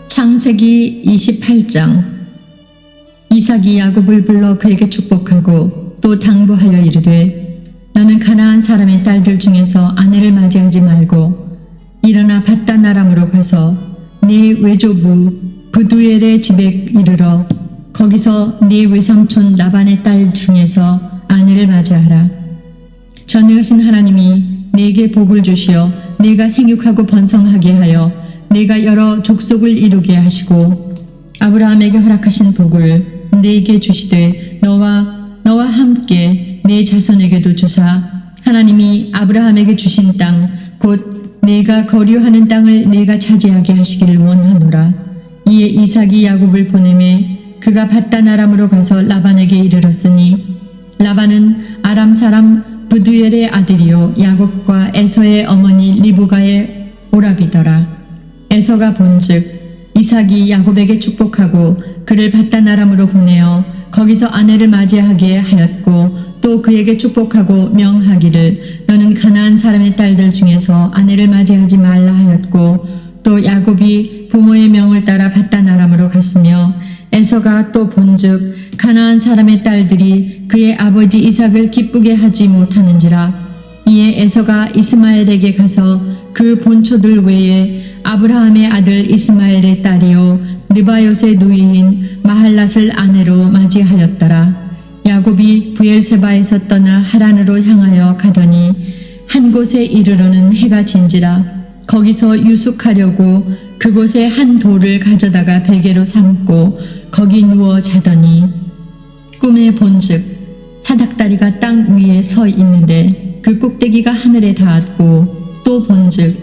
창세기 28장. 이삭이 야곱을 불러 그에게 축복하고 또 당부하여 이르되 너는 가나안 사람의 딸들 중에서 아내를 맞이하지 말고 일어나 밧단 아람으로 가서 네 외조부 브두엘의 집에 이르러 거기서 네 외삼촌 라반의 딸 중에서 아내를 맞이하라. 전능하신 하나님이 네게 복을 주시어 네가 생육하고 번성하게 하여 네가 여러 족속을 이루게 하시고 아브라함에게 허락하신 복을 네게 주시되 너와 함께 네 자손에게도 주사 하나님이 아브라함에게 주신 땅 곧 네가 거류하는 땅을 네가 차지하게 하시기를 원하노라. 이에 이삭이 야곱을 보내매 그가 밧단 아람으로 가서 라반에게 이르렀으니 라반은 아람 사람 브두엘의 아들이요 야곱과 에서의 어머니 리브가의 오라비더라. 에서가 본즉 이삭이 야곱에게 축복하고 그를 밧단 아람으로 보내어 거기서 아내를 맞이하게 하였고 또 그에게 축복하고 명하기를 너는 가나안 사람의 딸들 중에서 아내를 맞이하지 말라 하였고 또 야곱이 부모의 명을 따라 밧단 아람으로 갔으며 에서가 또 본즉 가나안 사람의 딸들이 그의 아버지 이삭을 기쁘게 하지 못하는지라. 이에 에서가 이스마엘에게 가서 그 본초들 외에 아브라함의 아들 이스마엘의 딸이요 느바요의 누이인 마할랏을 아내로 맞이하였더라. 야곱이 브엘세바에서 떠나 하란으로 향하여 가더니 한 곳에 이르러는 해가 진지라. 거기서 유숙하려고 그곳에 한 돌을 가져다가 베개로 삼고 거기 누워 자더니 꿈에 본즉 사닥다리가 땅 위에 서 있는데 그 꼭대기가 하늘에 닿았고 또 본즉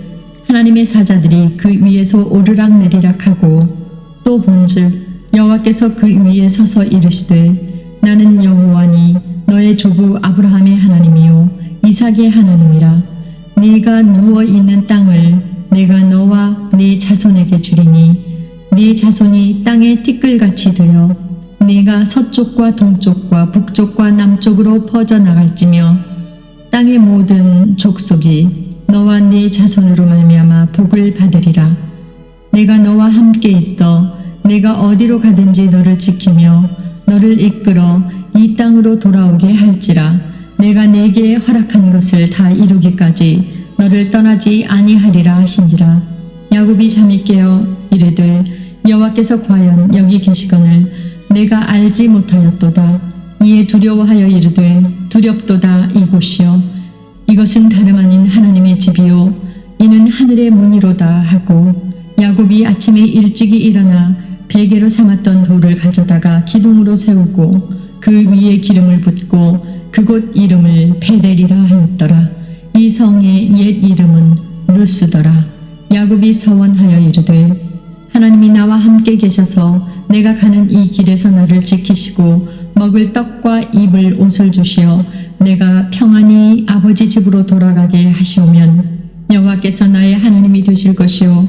하나님의 사자들이 그 위에서 오르락내리락 하고 또 본즉 여호와께서 그 위에 서서 이르시되 나는 여호와니 너의 조부 아브라함의 하나님이요 이삭의 하나님이라. 네가 누워 있는 땅을 내가 너와 네 자손에게 주리니 네 자손이 땅의 티끌같이 되어 네가 서쪽과 동쪽과 북쪽과 남쪽으로 퍼져나갈지며 땅의 모든 족속이 너와 네 자손으로 말미암아 복을 받으리라. 내가 너와 함께 있어 내가 어디로 가든지 너를 지키며 너를 이끌어 이 땅으로 돌아오게 할지라. 내가 네게 허락한 것을 다 이루기까지 너를 떠나지 아니하리라 하신지라. 야곱이 잠이 깨어 이르되 여호와께서 과연 여기 계시거늘 내가 알지 못하였도다. 이에 두려워하여 이르되 두렵도다 이곳이여 이것은 다름 아닌 하나님의 집이요 이는 하늘의 문이로다 하고 야곱이 아침에 일찍이 일어나 베개로 삼았던 돌을 가져다가 기둥으로 세우고 그 위에 기름을 붓고 그곳 이름을 베델이라 하였더라. 이 성의 옛 이름은 루스더라. 야곱이 서원하여 이르되 하나님이 나와 함께 계셔서 내가 가는 이 길에서 나를 지키시고 먹을 떡과 입을 옷을 주시어 내가 평안히 아버지 집으로 돌아가게 하시오면 여호와께서 나의 하나님이 되실 것이요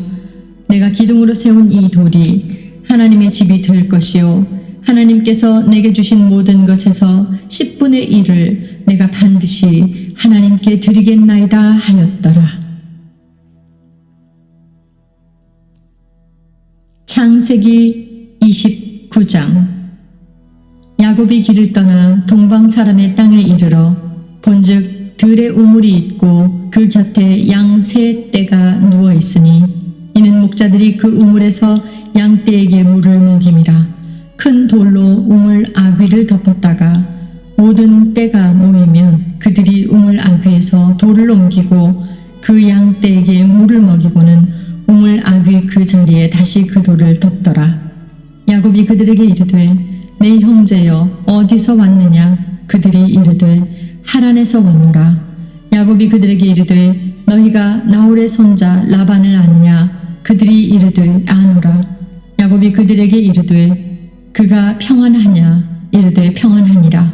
내가 기둥으로 세운 이 돌이 하나님의 집이 될 것이요 하나님께서 내게 주신 모든 것에서 10분의 1을 내가 반드시 하나님께 드리겠나이다 하였더라. 창세기 29장. 야곱이 길을 떠나 동방 사람의 땅에 이르러 본즉 들에 우물이 있고 그 곁에 양 세 떼가 누워 있으니 이는 목자들이 그 우물에서 양떼에게 물을 먹임이라. 큰 돌로 우물 아귀를 덮었다가 모든 떼가 모이면 그들이 우물 아귀에서 돌을 옮기고 그 양떼에게 물을 먹이고는 우물 아귀 그 자리에 다시 그 돌을 덮더라. 야곱이 그들에게 이르되 내 형제여 어디서 왔느냐? 그들이 이르되 하란에서 왔노라. 야곱이 그들에게 이르되 너희가 나홀의 손자 라반을 아느냐? 그들이 이르되 아노라. 야곱이 그들에게 이르되 그가 평안하냐? 이르되 평안하니라.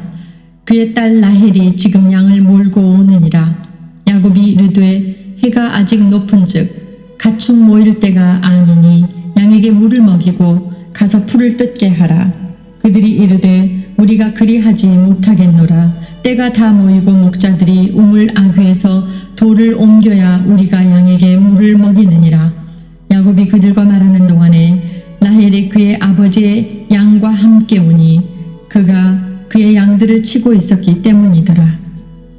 그의 딸 라헬이 지금 양을 몰고 오느니라. 야곱이 이르되 해가 아직 높은즉 가축 모일 때가 아니니 양에게 물을 먹이고 가서 풀을 뜯게 하라. 그들이 이르되 우리가 그리하지 못하겠노라. 때가 다 모이고 목자들이 우물 아귀에서 돌을 옮겨야 우리가 양에게 물을 먹이느니라. 야곱이 그들과 말하는 동안에 라헬이 그의 아버지의 양과 함께 오니 그가 그의 양들을 치고 있었기 때문이더라.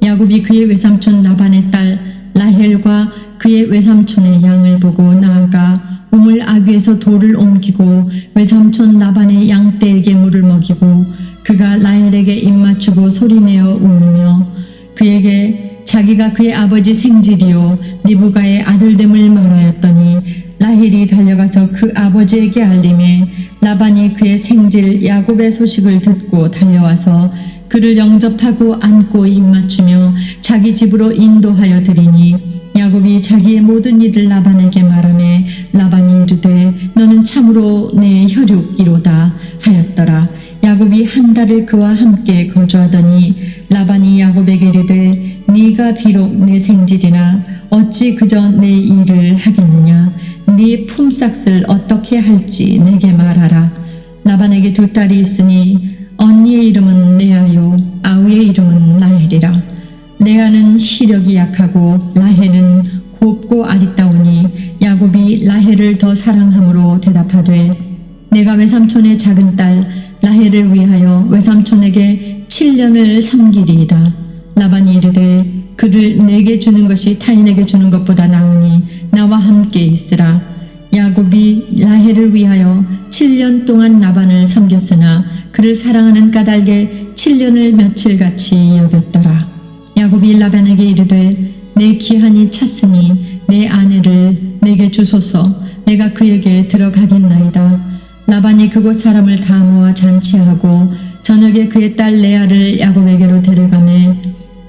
야곱이 그의 외삼촌 라반의 딸 라헬과 그의 외삼촌의 양을 보고 나아가 우물 아귀에서 돌을 옮기고 외삼촌 라반의 양떼에게 물을 먹이고 그가 라헬에게 입맞추고 소리내어 울며 그에게 자기가 그의 아버지 생질이요 리브가의 아들됨을 말하였더니 라헬이 달려가서 그 아버지에게 알림해 라반이 그의 생질 야곱의 소식을 듣고 달려와서 그를 영접하고 안고 입맞추며 자기 집으로 인도하여 드리니 야곱이 자기의 모든 일을 라반에게 말하매 라반이 이르되 너는 참으로 내 혈육이로다 하였더라. 야곱이 한 달을 그와 함께 거주하더니 라반이 야곱에게 이르되 네가 비록 내 생질이나 어찌 그저 내 일을 하겠느냐. 네 품삯을 어떻게 할지 내게 말하라. 라반에게 두 딸이 있으니 언니의 이름은 레아요 아우의 이름은 라헬이라. 레아는 시력이 약하고 라헬은 곱고 아리따우니 야곱이 라헬을 더 사랑함으로 대답하되 내가 외삼촌의 작은 딸 라헬을 위하여 외삼촌에게 7년을 섬기리이다. 라반이 이르되 그를 내게 주는 것이 타인에게 주는 것보다 나으니 나와 함께 있으라. 야곱이 라헬을 위하여 7년 동안 라반을 섬겼으나 그를 사랑하는 까닭에 7년을 며칠같이 여겼더라. 야곱이 라반에게 이르되 내 기한이 찼으니 내 아내를 내게 주소서. 내가 그에게 들어가겠나이다. 라반이 그곳 사람을 다 모아 잔치하고 저녁에 그의 딸 레아를 야곱에게로 데려가매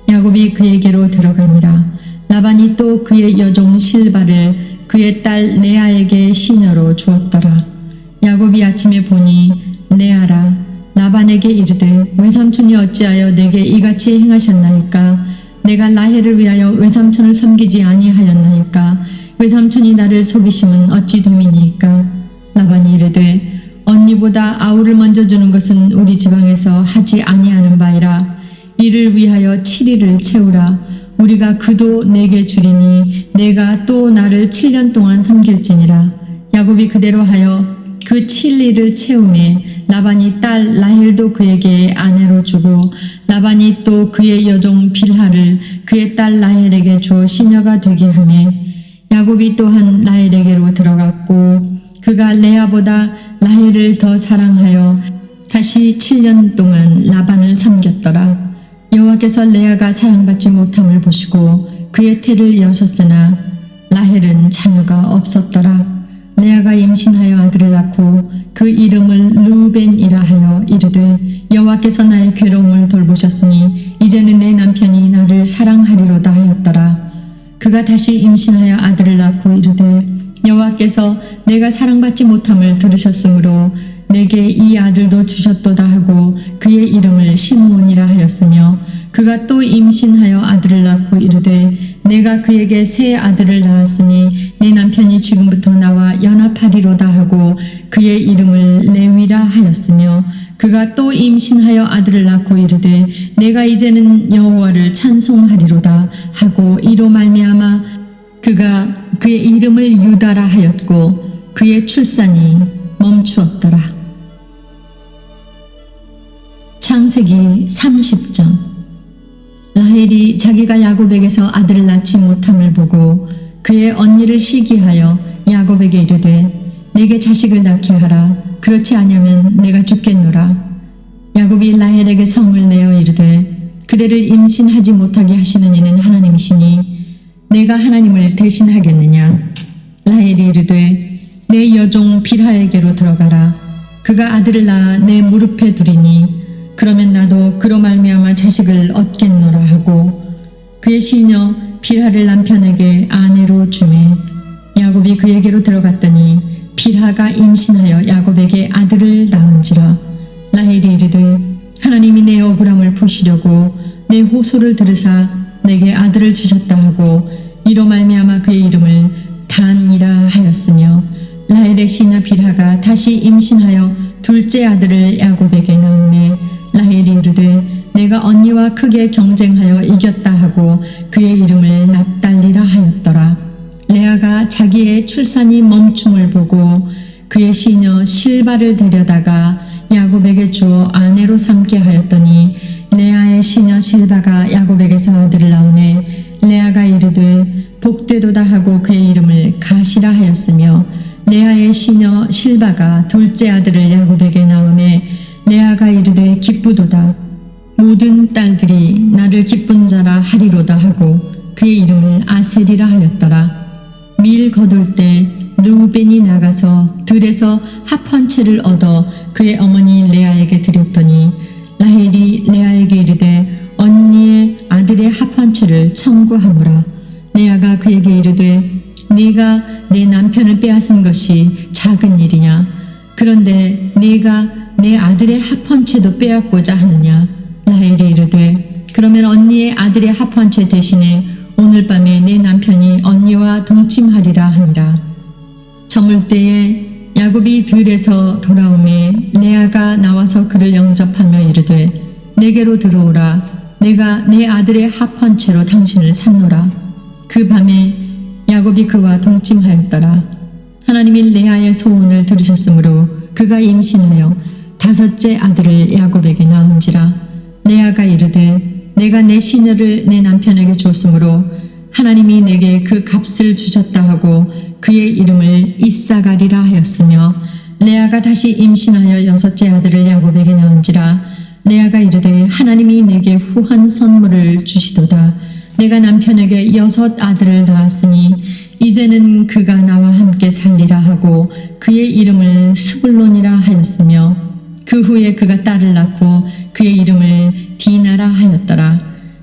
야곱이 그에게로 들어가니라. 라반이 또 그의 여종 실바를 그의 딸 레아에게 시녀로 주었더라. 야곱이 아침에 보니 레아라 라반에게 이르되 외삼촌이 어찌하여 내게 이같이 행하셨나이까. 내가 라헬을 위하여 외삼촌을 섬기지 아니하였나이까. 외삼촌이 나를 속이심은 어찌 됨이니까. 라반이 이르되 언니보다 아우를 먼저 주는 것은 우리 지방에서 하지 아니하는 바이라. 이를 위하여 7일을 채우라. 우리가 그도 내게 주리니 내가 또 나를 7년 동안 섬길지니라. 야곱이 그대로 하여 그 7일을 채우매 라반이 딸 라헬도 그에게 아내로 주고 라반이 또 그의 여종 빌하를 그의 딸 라헬에게 주어 시녀가 되게 하매 야곱이 또한 라헬에게로 들어갔고 그가 레아보다 라헬을 더 사랑하여 다시 7년 동안 라반을 섬겼더라. 여호와께서 레아가 사랑받지 못함을 보시고 그의 태를 여셨으나 라헬은 자녀가 없었더라. 레아가 임신하여 아들을 낳고 그 이름을 르우벤이라 하여 이르되 여호와께서 나의 괴로움을 돌보셨으니 이제는 내 남편이 나를 사랑하리로다 하였더라. 그가 다시 임신하여 아들을 낳고 이르되 여호와께서 내가 사랑받지 못함을 들으셨으므로 내게 이 아들도 주셨도다 하고 그의 이름을 시므온이라 하였으며 그가 또 임신하여 아들을 낳고 이르되 내가 그에게 새 아들을 낳았으니 네 남편이 지금부터 나와 연합하리로다 하고 그의 이름을 레위라 하였으며 그가 또 임신하여 아들을 낳고 이르되 내가 이제는 여호와를 찬송하리로다 하고 이로 말미암아 그가 그의 이름을 유다라 하였고 그의 출산이 멈추었더라. 창세기 30장. 라헬이 자기가 야곱에게서 아들을 낳지 못함을 보고 그의 언니를 시기하여 야곱에게 이르되 내게 자식을 낳게 하라. 그렇지 아니하면 내가 죽겠노라. 야곱이 라헬에게 성을 내어 이르되 그대를 임신하지 못하게 하시는 이는 하나님이시니 내가 하나님을 대신하겠느냐. 라헬이 이르되 내 여종 빌하에게로 들어가라. 그가 아들을 낳아 내 무릎에 두리니 그러면 나도 그로 말미암아 자식을 얻겠노라 하고 그의 시녀 빌하를 남편에게 아내로 주매 야곱이 그에게로 들어갔더니 빌하가 임신하여 야곱에게 아들을 낳은지라. 라헬이 이르되 하나님이 내 억울함을 푸시려고 내 호소를 들으사 내게 아들을 주셨다 하고 이로 말미암아 그의 이름을 단이라 하였으며 라헬의 시녀 빌하가 다시 임신하여 둘째 아들을 야곱에게 낳음에 라헬이 이르되 내가 언니와 크게 경쟁하여 이겼다 하고 그의 이름을 납달리라 하였더라. 레아가 자기의 출산이 멈춤을 보고 그의 시녀 실바를 데려다가 야곱에게 주어 아내로 삼게 하였더니 레아의 시녀 실바가 야곱에게서 아들을 낳음에 레아가 이르되 복되도다 하고 그의 이름을 가시라 하였으며 레아의 시녀 실바가 둘째 아들을 야곱에게 낳음에 레아가 이르되 기쁘도다 모든 딸들이 나를 기쁜 자라 하리로다 하고 그의 이름을 아셀이라 하였더라. 밀 거둘 때 르우벤이 나가서 들에서 합 한 채를 얻어 그의 어머니 레아에게 드렸더니 라헬이 레아에게 이르되 언니의 아들의 합 한 채를 청구하노라. 레아가 그에게 이르되 네가 내 남편을 빼앗은 것이 작은 일이냐? 그런데 네가 내 아들의 합 한 채도 빼앗고자 하느냐? 라헬이 이르되 그러면 언니의 아들의 합 한 채 대신에 오늘 밤에 내 남편이 언니와 동침하리라 하니라. 저물 때에 야곱이 들에서 돌아오매 레아가 나와서 그를 영접하며 이르되 내게로 들어오라. 내가 내 아들의 합 한 채로 당신을 샀노라. 그 밤에 야곱이 그와 동침하였더라. 하나님이 레아의 소원을 들으셨으므로 그가 임신하여 다섯째 아들을 야곱에게 낳은지라. 레아가 이르되 내가 내 시녀를 내 남편에게 줬으므로 하나님이 내게 그 값을 주셨다 하고 그의 이름을 이사가리라 하였으며 레아가 다시 임신하여 여섯째 아들을 야곱에게 낳은지라. 레아가 이르되 하나님이 내게 후한 선물을 주시도다. 내가 남편에게 여섯 아들을 낳았으니 이제는 그가 나와 함께 살리라 하고 그의 이름을 스불론이라 하였으며 그 후에 그가 딸을 낳고 그의 이름을 디나라 하였더라.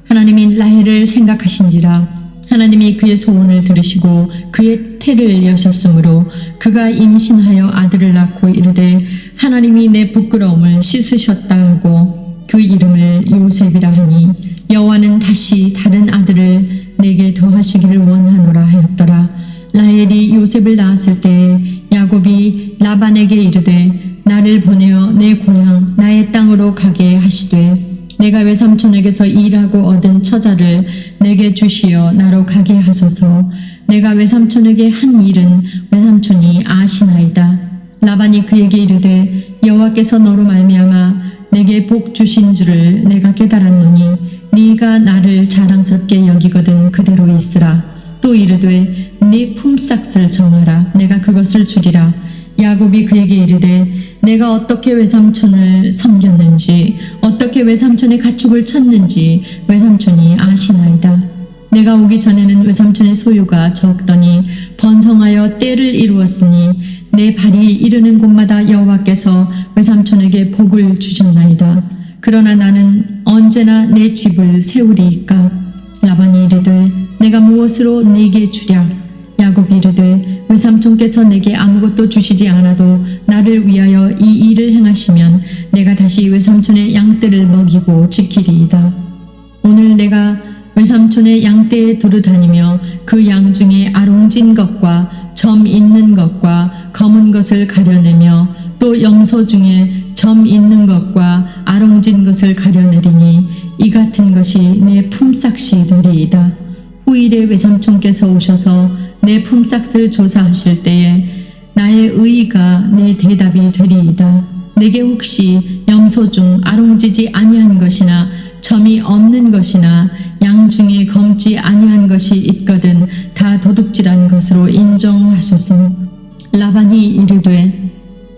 하나님이 라헬을 생각하신지라. 하나님이 그의 소원을 들으시고 그의 태를 여셨으므로 그가 임신하여 아들을 낳고 이르되 하나님이 내 부끄러움을 씻으셨다 하고 그 이름을 요셉이라 하니 여호와는 다시 다른 아들을 내게 더하시기를 원하노라 하였더라. 라헬이 요셉을 낳았을 때에 야곱이 라반에게 이르되 나를 보내어 내 고향 나의 땅으로 가게 하시되 내가 외삼촌에게서 일하고 얻은 처자를 내게 주시어 나로 가게 하소서. 내가 외삼촌에게 한 일은 외삼촌이 아시나이다. 라반이 그에게 이르되 여호와께서 너로 말미암아 내게 복 주신 줄을 내가 깨달았노니 네가 나를 자랑스럽게 여기거든 그대로 있으라. 또 이르되 네 품삯을 정하라. 내가 그것을 주리라. 야곱이 그에게 이르되 내가 어떻게 외삼촌을 섬겼는지 어떻게 외삼촌의 가축을 쳤는지 외삼촌이 아시나이다. 내가 오기 전에는 외삼촌의 소유가 적더니 번성하여 때를 이루었으니 내 발이 이르는 곳마다 여호와께서 외삼촌에게 복을 주셨나이다. 그러나 나는 언제나 내 집을 세우리이까. 라반이 이르되 내가 무엇으로 네게 주랴? 야곱이 이르되 외삼촌께서 내게 아무것도 주시지 않아도 나를 위하여 이 일을 행하시면 내가 다시 외삼촌의 양떼를 먹이고 지키리이다. 오늘 내가 외삼촌의 양떼에 두루 다니며 그 양 중에 아롱진 것과 점 있는 것과 검은 것을 가려내며 또 염소 중에 점 있는 것과 아롱진 것을 가려내리니 이 같은 것이 내 품삯이 되리이다. 후일에 외삼촌께서 오셔서 내 품삯을 조사하실 때에 나의 의의가 내 대답이 되리이다. 내게 혹시 염소 중 아롱지지 아니한 것이나 점이 없는 것이나 양 중에 검지 아니한 것이 있거든 다 도둑질한 것으로 인정하소서. 라반이 이르되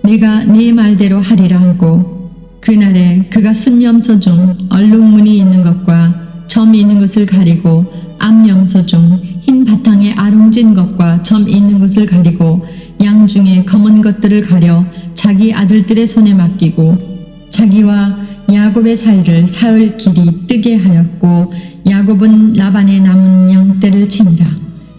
내가 네 말대로 하리라 하고 그날에 그가 순염소 중 얼룩무늬 있는 것과 점이 있는 것을 가리고 암염소 중 흰 바탕에 아롱진 것과 점 있는 것을 가리고 양 중에 검은 것들을 가려 자기 아들들의 손에 맡기고 자기와 야곱의 사이를 사흘 길이 뜨게 하였고 야곱은 라반의 남은 양떼를 치니라.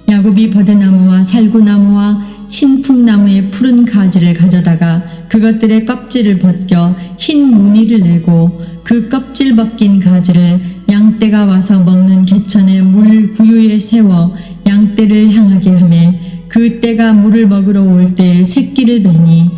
야곱이 버드나무와 살구나무와 신풍나무의 푸른 가지를 가져다가 그것들의 껍질을 벗겨 흰 무늬를 내고 그 껍질 벗긴 가지를 양떼가 와서 먹는 개천의 물 구유에 세워 양떼를 향하게 하매 그 떼가 물을 먹으러 올 때에 새끼를 베니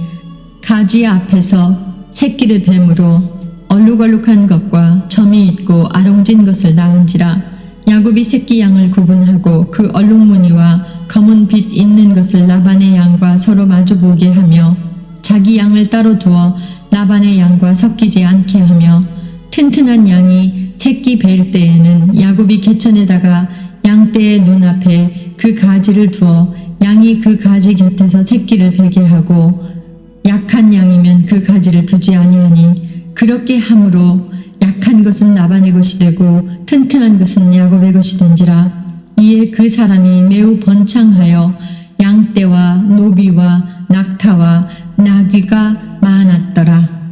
가지 앞에서 새끼를 뱀으로 얼룩얼룩한 것과 점이 있고 아롱진 것을 낳은지라. 야곱이 새끼 양을 구분하고 그 얼룩무늬와 검은 빛 있는 것을 라반의 양과 서로 마주보게 하며 자기 양을 따로 두어 라반의 양과 섞이지 않게 하며 튼튼한 양이 새끼 벨 때에는 야곱이 개천에다가 양떼의 눈앞에 그 가지를 두어 양이 그 가지 곁에서 새끼를 베게 하고 약한 양이면 그 가지를 두지 아니하니 그렇게 함으로 약한 것은 라반의 것이 되고 튼튼한 것은 야곱의 것이 된지라. 이에 그 사람이 매우 번창하여 양떼와 노비와 낙타와 나귀가 많았더라.